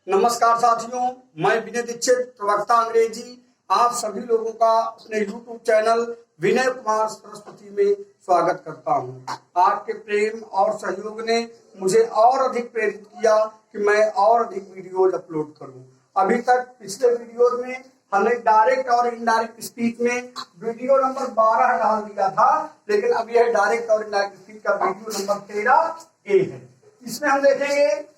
नमस्कार साथियों, मैं विनय दीक्षित, प्रवक्ता अंग्रेजी, आप सभी लोगों का अपने YouTube चैनल विनय कुमार सरस्वती में स्वागत करता हूं। आपके प्रेम और सहयोग ने मुझे और अधिक प्रेरित किया कि मैं और अधिक वीडियोज अपलोड करूं। अभी तक पिछले वीडियोज में हमने डायरेक्ट और इनडायरेक्ट स्पीच में वीडियो नंबर 12 डाल दिया था, लेकिन अब यह डायरेक्ट और इनडायरेक्ट स्पीच का वीडियो नंबर 13A है। इसमें हम देखेंगे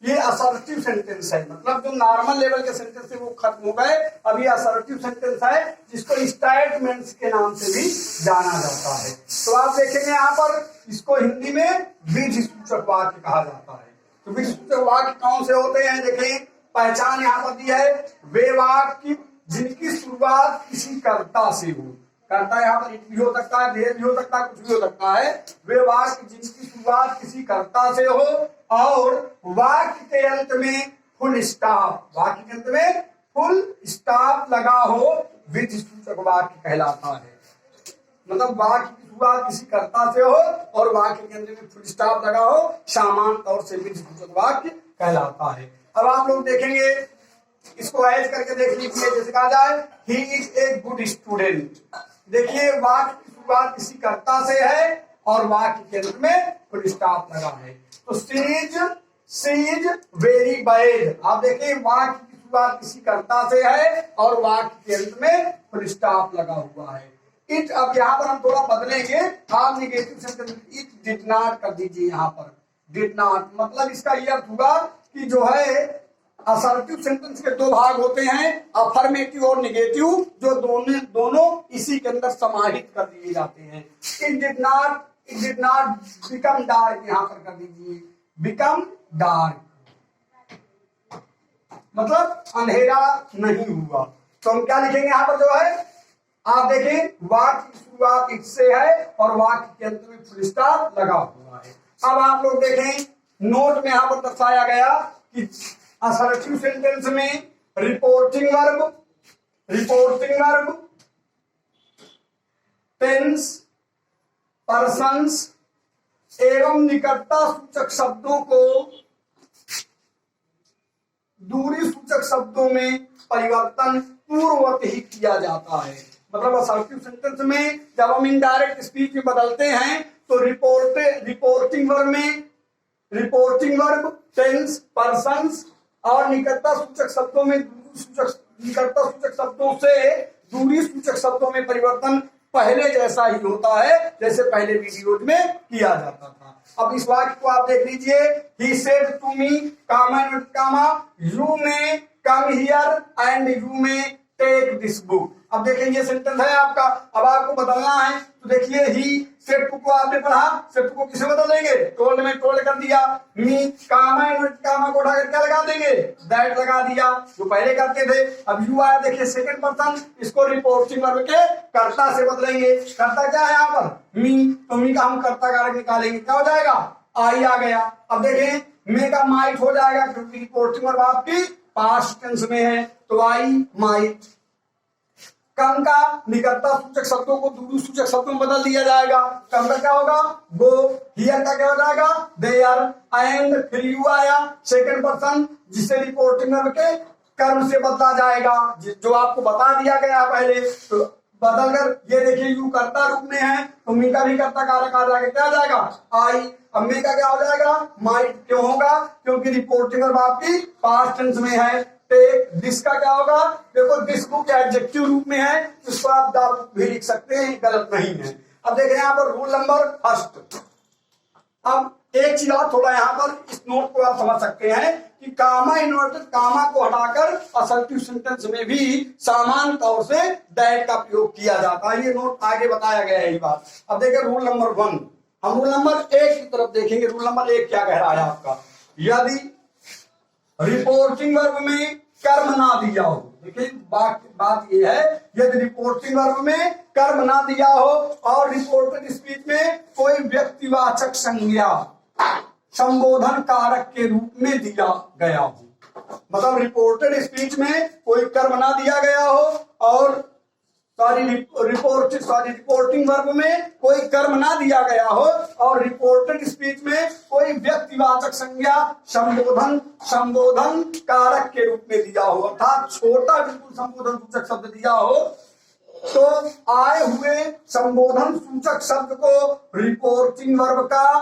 ये असर्टिव सेंटेंस है, मतलब जो नॉर्मल लेवल के सेंटेंस थे वो खत्म हो गए। अब ये असर्टिव सेंटेंस है जिसको स्टेटमेंट्स के नाम से भी जाना जाता है। तो आप देखेंगे यहाँ पर इसको हिंदी में विधि सूचक वाक्य कहा जाता है। तो विधि सूचक वाक्य कौन से होते हैं, देखें पहचान यहाँ पर दी है। वे वाक्य जिनकी शुरुआत किसी कर्ता से हो, कर्ता यहाँ पर भी हो सकता है, देह भी हो सकता है, कुछ भी हो सकता है। वे वाक्य जिनकी शुरुआत किसी कर्ता से हो और वाक्य के अंत में फुल स्टॉप, वाक्य के अंत में फुल स्टॉप लगा हो, विधि सूचक वाक्य कहलाता है। मतलब वाक्य की शुरुआत किसी कर्ता से हो और वाक्य के अंत में फुल स्टॉप लगा हो, सामान्य तौर से विधि सूचक वाक्य कहलाता है। अब आप लोग देखेंगे, इसको ऐड करके देख लीजिए। जैसे कहा जाए he is a good student. देखिए वाक्य की शुरुआत किसी कर्ता से है और वाक्य के अंत में फुल स्टॉप लगा है। तो सी इज वेरी बैड। आप देखिए वाक्य की शुरुआत किसी कर्ता से है और वाक्य के अंत में फुल स्टॉप लगा हुआ है। इट, अब यहाँ पर हम थोड़ा बदलेंगे, आप negative sentence it did not कर दीजिए। यहाँ पर डिड नॉट मतलब इसका यह अर्थ हुआ कि जो है असर्टिव सेंटेंस के दो भाग होते हैं, अफर्मेटिव और निगेटिव, जो दोनों इसी के अंदर समाहित कर दिए जाते हैं। It did not become dark, यहाँ पर कर दीजिए बिकम डार्क, मतलब अंधेरा नहीं हुआ। तो हम क्या लिखेंगे यहाँ पर जो है, आप देखें वाक्य की शुरुआत इट से है और वाक्य के अंत में फुल स्टॉप लगा हुआ है। अब आप लोग देखें नोट में यहाँ पर दर्शाया गया कि असर्टिव सेंटेंस में रिपोर्टिंग वर्ब, टेंस, पर्सन्स एवं निकटता सूचक शब्दों को दूरी सूचक शब्दों में परिवर्तन पूर्ववत ही किया जाता है। मतलब असर्टिव सेंटेंस में जब हम इनडायरेक्ट स्पीच में बदलते हैं तो रिपोर्टिंग वर्ब, टेंस, पर्सन्स और निकटता सूचक शब्दों में निकटता सूचक शब्दों से दूरी सूचक शब्दों में परिवर्तन पहले जैसा ही होता है जैसे पहले वीडियोज में किया जाता था। अब इस वाक्य को आप देख लीजिए। He said to me, you may come here and you may take this book। अब देखिए ये सेंटेंस है आपका, अब आपको बदलना है। तो देखिए ही सेड टू को आपने पढ़ा, सेड टू को किसे बदलेंगे, टोल्ड में टोल्ड कर दिया। मी कामा को उठाकर क्या लगा देंगे, दैट लगा दिया जो पहले करते थे। अब यू आया, देखिए सेकंड पर्सन, इसको रिपोर्टिंग वर्ब के कर्ता से बदलेंगे। कर्ता क्या है यहाँ पर, मी, तो मी का हम कर्ता कारक निकालेंगे, क्या हो जाएगा, आई आ गया। अब देखें मे का माइट हो जाएगा क्योंकि रिपोर्टिंग वर्ब आपकी पास्ट टेंस में है, तो आई माइट। कम का निकटता सूचक शब्दों को दूरी सूचक शब्दों में बदल दिया जाएगा। कम का क्या होगा, गो। हियर का क्या हो जाएगा, देयर। एंड फिर यू आया सेकंड पर्सन, जिसे रिपोर्टिंग वर्ब के कर्म से बदला जाएगा, जो आपको बता दिया गया पहले। तो बदलकर ये देखिए यू कर्ता रूप में है तो मी का भी कर्ता कारक आ जाएगा, क्या आ जाएगा, आई। अब मी का क्या हो जाएगा, माइट। क्यों होगा, क्योंकि रिपोर्टिंग वर्ब आपकी पास्ट टेंस में है। टेक, दिस का क्या होगा, देखो दिस बुक एडजेक्टिव रूप में है, इसको आप द बुक भी लिख सकते हैं, गलत नहीं है। अब देखें यहाँ पर रूल नंबर फर्स्ट। अब एक चीज और थोड़ा यहाँ पर इस नोट को आप समझ सकते हैं कि कामा इन्वर्टेड कामा को हटाकर असर्टिव सेंटेंस में भी सामान्य तौर से दैट का प्रयोग किया जाता है। ये नोट आगे बताया गया है ये बात। अब देखिए रूल नंबर 1, हम रूल नंबर 1 की तरफ देखेंगे। रूल नंबर 1 क्या कह रहा है आपका, यदि रिपोर्टिंग वर्ब में कर्म ना दिया हो, देखिए बात ये है, यदि रिपोर्टिंग वर्ब में कर्म ना दिया हो और रिपोर्टेड स्पीच में कोई व्यक्तिवाचक संज्ञा संबोधन कारक के रूप में दिया गया हो, मतलब रिपोर्टेड स्पीच में कोई कर्म ना दिया गया हो और रिपोर्टिंग वर्ब में कोई कर्म ना दिया गया हो और रिपोर्टेड स्पीच में कोई व्यक्तिवाचक संज्ञा संबोधन कारक के रूप में दिया हो, अर्थात छोटा बिल्कुल संबोधन सूचक शब्द दिया हो, तो आए हुए संबोधन सूचक शब्द को रिपोर्टिंग वर्ब का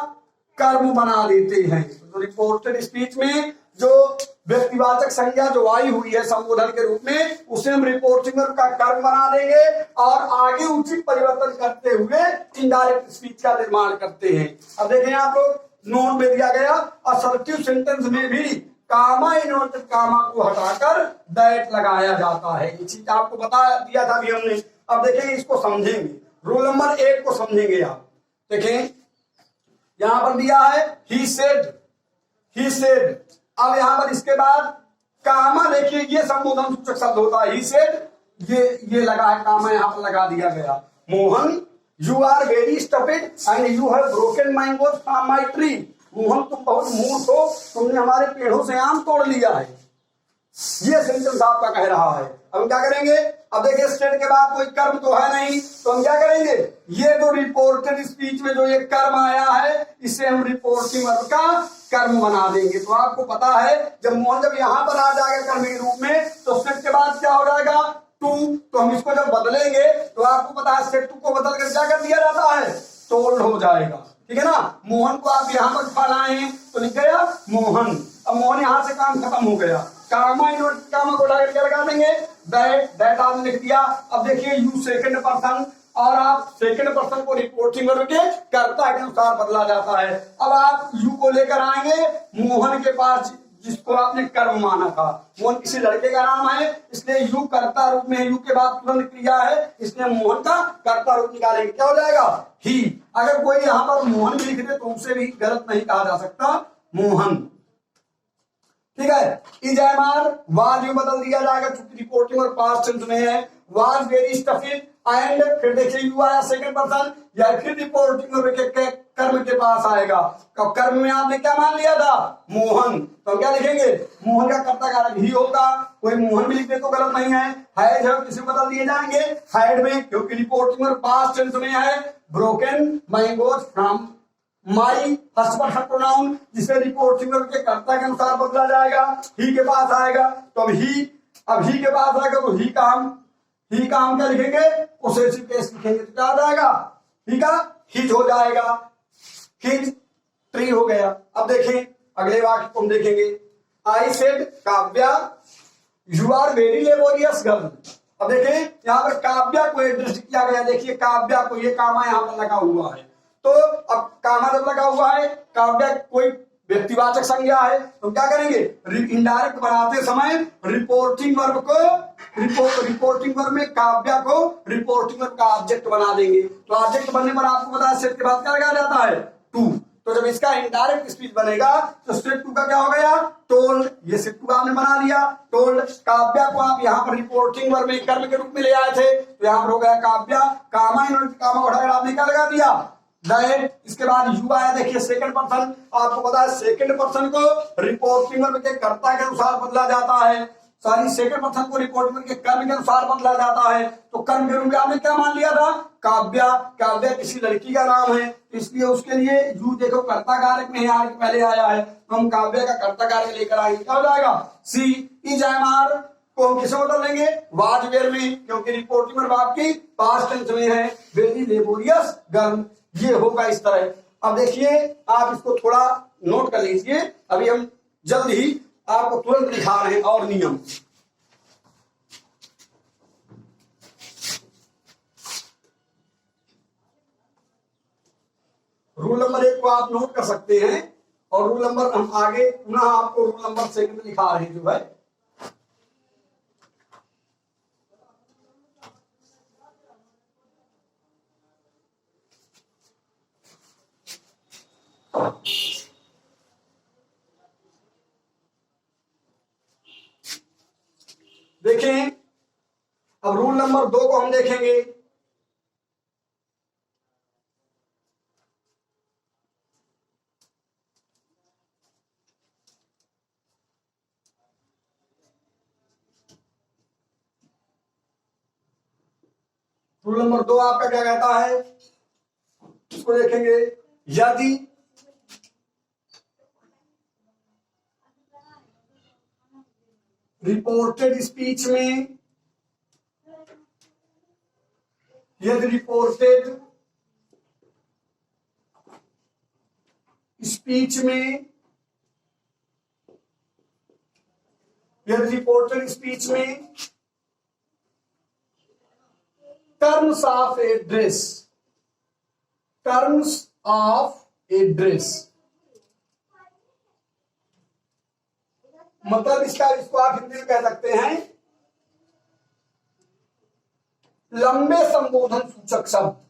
कर्म बना देते हैं। तो रिपोर्टेड स्पीच में जो व्यक्तिवाचक संज्ञा जो आई हुई है संबोधन के रूप में, उसे हम रिपोर्टिंग वर्ब का कर्म बना देंगे और आगे उचित परिवर्तन करते हुए इनडायरेक्ट स्पीच का निर्माण करते हैं। अब देखें आप लोग, नोट में दिया गया असर्टिव सेंटेंस में भी कामा इन्वर्टेड कामा को हटाकर दैट लगाया जाता है। ये चीज आपको बता दिया था अभी हमने। अब देखेंगे, इसको समझेंगे। रूल नंबर 1 को समझेंगे आप। देखें, यहां पर दिया है ही सेड। अब यहां पर इसके बाद कामा, देखिए ये संबोधन सूचक शब्द होता है। ही सेड ये लगा है, कामा यहां पर लगा दिया गया। Mohan, you are very stupid and you have broken mangoes from my tree. Mohan, तुम बहुत मूर्ख हो, तुमने हमारे पेड़ों से आम तोड़ लिया है। ये सेंटेंस आपका कह रहा है। अब हम क्या करेंगे? अब देखिए, स्टेट के बाद कोई कर्म तो है नहीं, तो हम क्या करेंगे? ये जो रिपोर्टेड स्पीच में जो ये कर्म आया है, इसे हम रिपोर्टिंग वर्ब का कर्म बना देंगे। तो आपको पता है, जब मोहन जब यहां पर आ जाएगा कर्म के रूप में, तो स्टेट के बाद क्या हो जाएगा? टू। तो हम इसको जब बदलेंगे तो आपको पता है स्टेट टू को बदल कर क्या कर दिया जाता है? टोल्ड हो जाएगा। ठीक है ना? मोहन को आप यहां पर फैलाएं तो लिख गया मोहन। अब मोहन यहां से काम खत्म हो गया। कामा इन्वर्ट कामा को उठा करके लगा देंगे दैट आपने लिख दिया। अब देखिए, यू सेकंड पर्सन, और आप सेकंड पर्सन को रिपोर्टिंग वर्ब के कर्ता के अनुसार बदला जाता है। अब आप यू को लेकर आएंगे मोहन के पास, जिसको आपने कर्म माना था। मोहन किसी लड़के का नाम है, इसलिए यू कर्ता रूप में, यू के बाद तुरंत क्रिया है, इसलिए मोहन का कर्ता रूप निकालेंगे। क्या हो जाएगा? ही। अगर कोई यहां पर मोहन भी लिख दे तो उसे भी गलत नहीं कहा जा सकता, मोहन। ठीक है। इजमार वाज में बदल दिया जाएगा, क्योंकि रिपोर्टिंग और पास्ट टेंस में है। वाज वेरी स्टफिड एंड, फिर देखिए यू आया सेकंड पर्सन, या फिर रिपोर्टिंग और के कर्म के पास आएगा। कर्म में आपने क्या मान लिया था? मोहन। तो हम क्या लिखेंगे? मोहन का कर्ता कारक ही होगा। कोई मोहन भी लिखने तो गलत नहीं है। हैज है किसे बदल दिए जाएंगे? हैड में, क्योंकि रिपोर्टिंग और पास्ट टेंस में है। Broken mangoes from my first person pronoun, जिसे रिपोर्टिंग के कर्ता के अनुसार बदला जाएगा। ही के पास आएगा तो अब ही के पास आएगा तो ही का हम क्या लिखेंगे? पोसेसिव केस लिखेंगे। तो क्या आ जाएगा? ही का हिज हो जाएगा। हिज ट्री हो गया। अब देखें अगले वाक्य को हम देखेंगे। I said Kavya you are very laborious girl. अब देखें, यहां पर काव्या को एड्रेस किया गया। देखिए काव्या को, ये कामा यहां पर लगा हुआ है। तो अब कामा जब लगा हुआ है, काव्या कोई व्यक्तिवाचक संज्ञा है, तो क्या करेंगे? इनडायरेक्ट बनाते समय रिपोर्टिंग वर्ब में काव्या को रिपोर्टिंग वर्ब का ऑब्जेक्ट बना देंगे। तो ऑब्जेक्ट बनने पर आपको पता है सेट के बाद क्या लगा जाता है? टू। तो जब इसका इनडायरेक्ट स्पीच बनेगा तो सेट टू का क्या हो गया? टोल्ड। ये सेट टू आपने बना लिया, टोल्ड। काव्या को आप यहाँ पर रिपोर्टिंग वर्ब में कर्म के रूप में ले आए थे, तो यहाँ पर हो गया काव्या। कामा कामा उठाकर आपने क्या लगा दिया? दैट। इसके बाद यू आया, देखिए सेकंड पर्सन। आपको पता है सेकंड पर्सन को रिपोर्टिंग वर्ब के कर्ता के अनुसार बदला जाता है। सेकंड पर्सन को रिपोर्टिंग वर्ब के कर्म के अनुसार बदला जाता है। तो कर्म के रूप में आपने क्या मान लिया था? काव्या। काव्या किसी लड़की का नाम है, इसलिए उसके लिए यू देखो कर्ता कारक में आर के पहले आया है, तो हम काव्या का कर्ता कारक लेकर आएंगे। क्या हो जाएगा? सी। इजमार को हम किसे बदल देंगे? वाज वेयर में, क्योंकि रिपोर्टिंग वर्ब आपकी पास्ट टेंस में है। वेरी लेबोरियस गर्ल, ये होगा इस तरह। अब देखिए, आप इसको थोड़ा नोट कर लीजिए। अभी हम जल्द ही आपको तुरंत दिखा रहे हैं और नियम। रूल नंबर 1 को आप नोट कर सकते हैं, और रूल नंबर हम आगे पुनः आपको रूल नंबर 2 लिखा रहे हैं जो है। देखें, अब रूल नंबर 2 को हम देखेंगे। रूल नंबर 2 आपका क्या कहता है, इसको देखेंगे। यदि रिपोर्टेड स्पीच में, यदि रिपोर्टेड स्पीच में, यदि रिपोर्टेड स्पीच में terms of address, terms of address मतलब इसका, इसको आप हिंदी में कह सकते हैं लंबे संबोधन सूचक शब्द।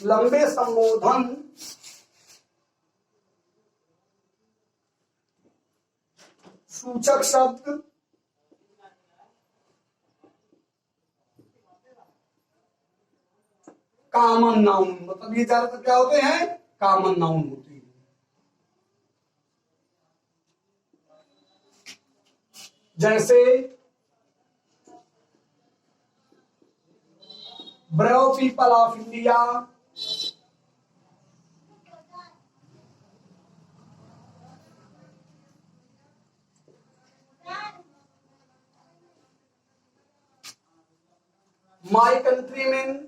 लंबे संबोधन सूचक शब्द कॉमन नाउन, मतलब ये ज्यादातर क्या होते हैं, कॉमन नाउन होते हैं। जैसे brave people of India, my countryman,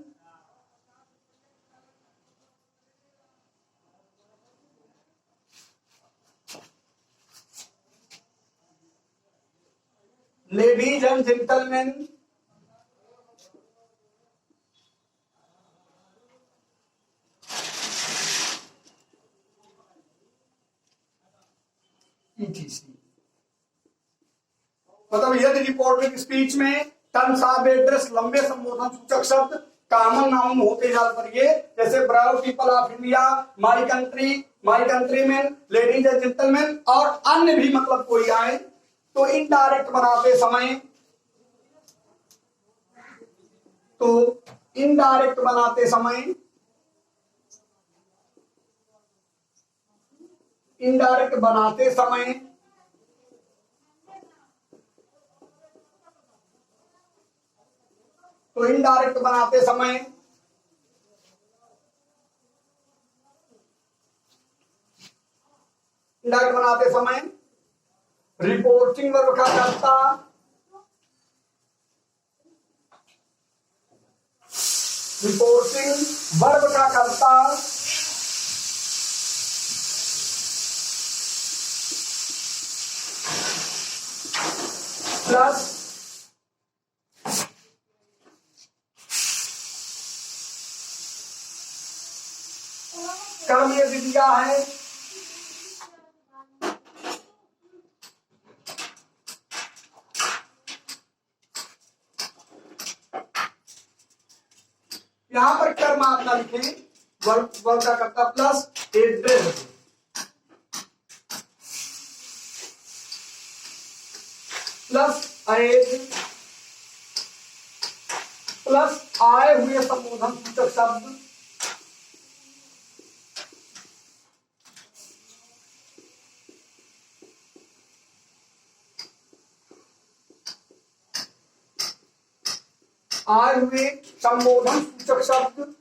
ladies and gentleman, ETC। मतलब यदि रिपोर्टेड स्पीच में टर्म्स ऑफ एड्रेस लंबे संबोधन सूचक शब्द कॉमन नाउन होते ज्यादातर ये, जैसे brave people of India, my country, my countryman, ladies and gentleman, और अन्य भी मतलब कोई आए तो इनडायरेक्ट बनाते समय, तो इनडायरेक्ट बनाते समय, इनडायरेक्ट बनाते समय तो इनडायरेक्ट बनाते समय इनडायरेक्ट बनाते समय रिपोर्टिंग वर्ब का कर्ता, रिपोर्टिंग वर्ब का कर्ता प्लस कर्म यदि दिया है यहां पर कर्म आप ना लिखें, वर्ब का कर्ता plus address, plus as, plus आए हुए संबोधन सूचक शब्द, आए हुए संबोधन सूचक शब्द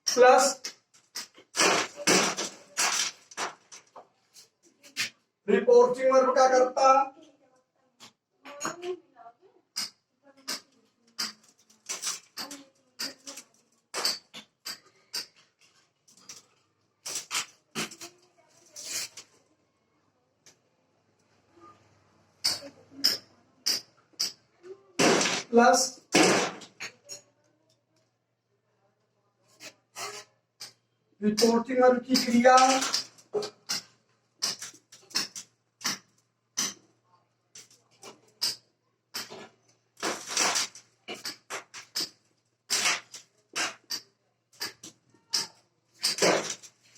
प्लस रिपोर्टिंग वर्ब का कर्ता प्लस रिपोर्टिंग वर्ब की क्रिया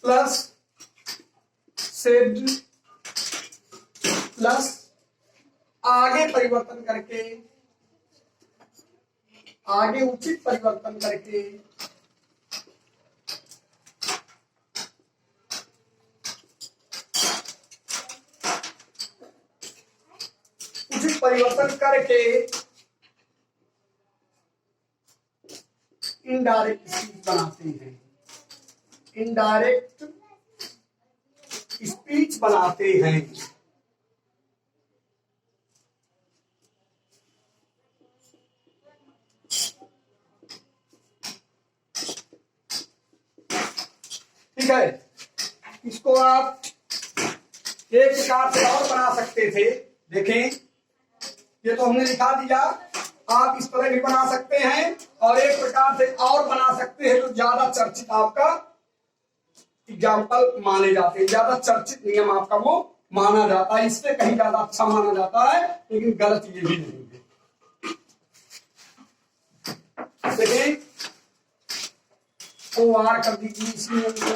प्लस सेड प्लस आगे परिवर्तन करके, आगे उचित परिवर्तन करके परिवर्तन करके इनडायरेक्ट स्पीच बनाते हैं, इनडायरेक्ट स्पीच बनाते हैं। ठीक है, इसको आप एक प्रकार से और बना सकते थे। देखें, ये तो हमने लिखा दिया, आप इस तरह भी बना सकते हैं और एक प्रकार से और बना सकते हैं, तो ज्यादा चर्चित आपका एग्जाम्पल माने जाते हैं, ज्यादा चर्चित नियम आपका वो माना जाता है, इससे कहीं ज्यादा अच्छा माना जाता है, लेकिन गलत ये भी नहीं है। देखिए, ओ आर कर दीजिए इसी नियम को,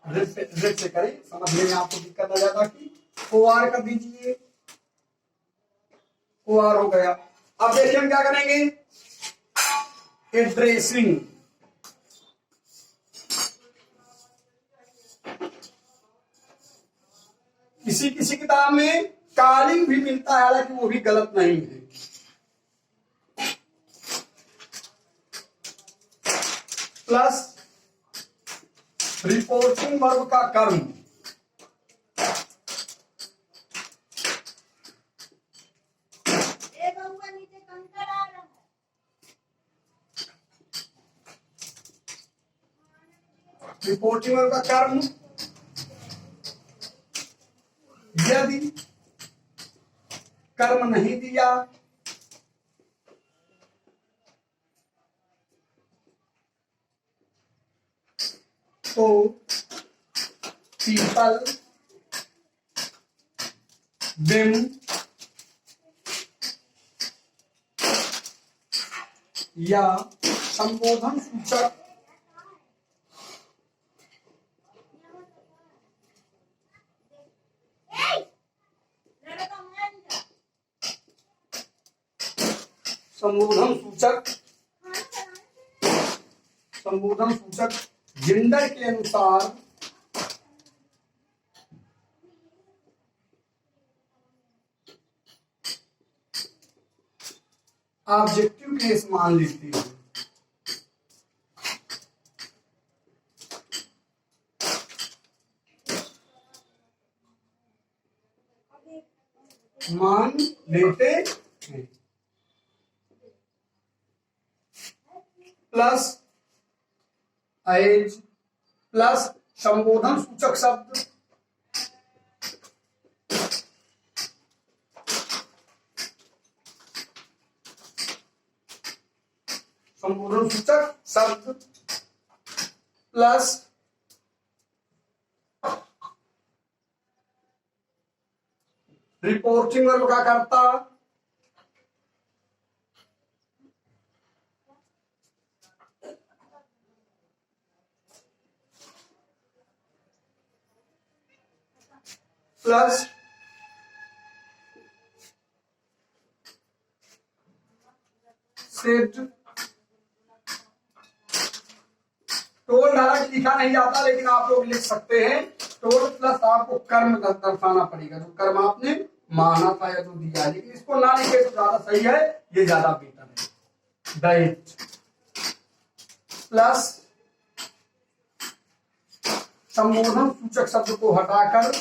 रेड से करें, समझने में आपको दिक्कत आ जाता कि ओ आर कर दीजिए, ओ आर हो गया। अब देखिए हम क्या करेंगे, एड्रेसिंग, किसी किसी किताब में कॉलिंग भी मिलता है, हालांकि वो भी गलत नहीं है। प्लस रिपोर्टिंग वर्ब का कर्म, रिपोर्टिंग वर्ब का कर्म यदि कर्म नहीं दिया तो पीपल, देम या संबोधन सूचक संबोधन सूचक जेंडर के अनुसार ऑब्जेक्टिव केस मान लेते हैं। मान लेते हैं। प्लस एज प्लस संबोधन सूचक शब्द संबोधन सूचक शब्द प्लस रिपोर्टिंग वर्ब का कर्ता प्लस सेट। टोल डायरेक्ट लिखा नहीं जाता, लेकिन आप लोग लिख सकते हैं टोल प्लस आपको कर्म दर्शाना पड़ेगा, जो कर्म आपने माना था या जो दिया, लेकिन इसको ना लिखे तो ज्यादा सही है, ये ज्यादा बेटर है। दैट प्लस संबोधन सूचक शब्द को हटाकर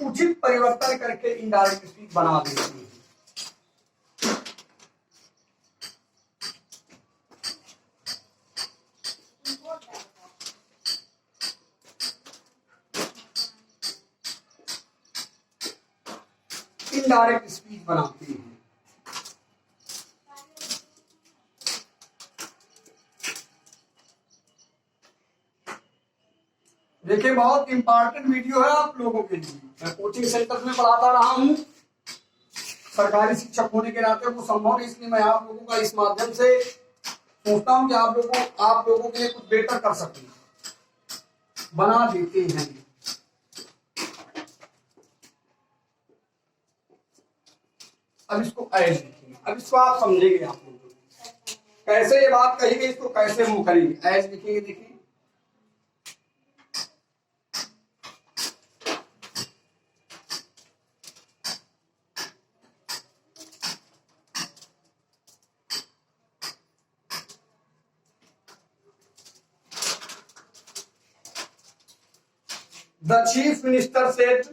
उचित परिवर्तन करके इनडायरेक्ट स्पीच बना देते हैं। इनडायरेक्ट स्पीच बनाते हैं। देखिए, बहुत इंपॉर्टेंट वीडियो है आप लोगों के लिए। मैं कोचिंग सेंटर में पढ़ाता रहा हूं, सरकारी शिक्षक होने के नाते वो संभव नहीं, इसलिए मैं आप लोगों का इस माध्यम से सोचता हूं कि आप लोगों के लिए कुछ बेटर कर सकूं, बना देते हैं। अब इसको एज लिखेंगे। अब इसको आप समझेंगे, आप लोग कैसे ये बात कही गई, इसको कैसे मूव करेंगे। एज लिखेंगे, देखिए द चीफ मिनिस्टर सेड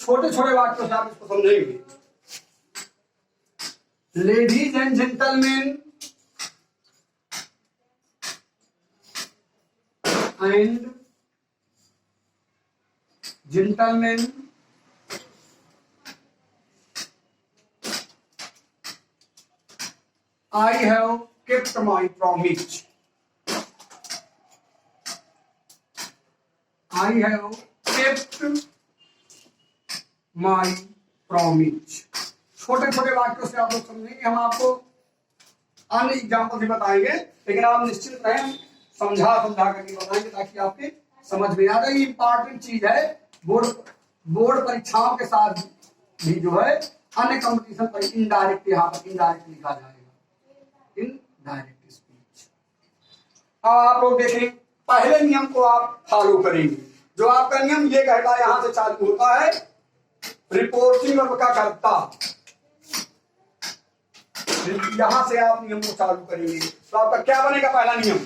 छोटे छोटे वाक्यों से आप इसको समझेंगे। Ladies and gentleman and gentleman, I have kept my promise. I have kept my promise. छोटे छोटे वाक्यों से आप लोग समझेंगे। हम आपको अन्य एग्जाम्पल भी बताएंगे, लेकिन आप निश्चित रहें, समझा करके बताएंगे ताकि आपके समझ में आ जाए। ये इंपॉर्टेंट चीज है। बोर्ड परीक्षाओं के साथ भी जो है अन्य कंपटीशन पर इनडायरेक्ट, यहाँ पर इनडायरेक्ट लिखा जाएगा, इनडायरेक्ट स्पीच। अब आप लोग देखें, पहले नियम को आप फॉलो करेंगे। जो आपका नियम ये कहता है, यहां से चालू होता है रिपोर्टिंग वर्ब का कर्ता, यहां से आप नियम को चालू करेंगे तो आपका क्या बनेगा? पहला नियम,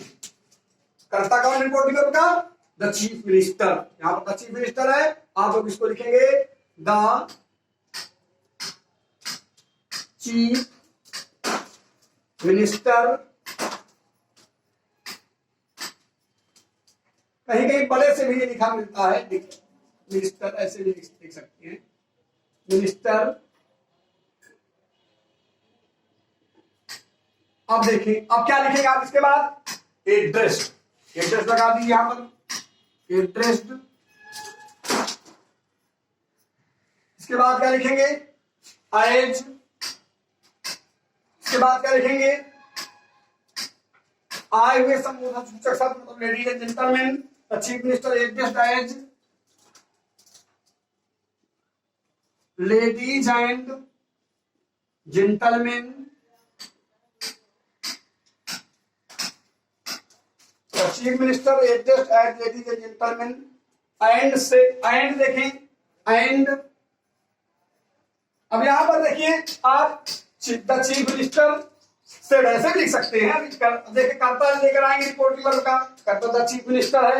कर्ता कौन रिपोर्टिंग वर्ब का? The chief minister. यहां पर द चीफ मिनिस्टर है, आप लोग इसको लिखेंगे द चीफ मिनिस्टर। कहीं कहीं बड़े से भी ये लिखा मिलता है, मिनिस्टर ऐसे भी लिख सकते हैं, मिनिस्टर। अब देखिए, अब क्या लिखेंगे आप इसके बाद? एड्रेस, एड्रेस लगा दी यहां पर, एड्रेस्ड। इसके बाद क्या लिखेंगे? एज। इसके बाद क्या लिखेंगे? आए हुए संबोधन सूचक शब्द, मतलब ladies and gentleman, the chief minister addressed as ladies and gentleman, chief minister addressed as ladies and gentleman. And से, एंड देखें, एंड। अब यहां पर देखिए आप द चीफ मिनिस्टर से ऐसे भी लिख सकते हैं। देखिए कर्ता लेकर आएंगे रिपोर्टिंग वर्ब का, कर्ता द चीफ मिनिस्टर है।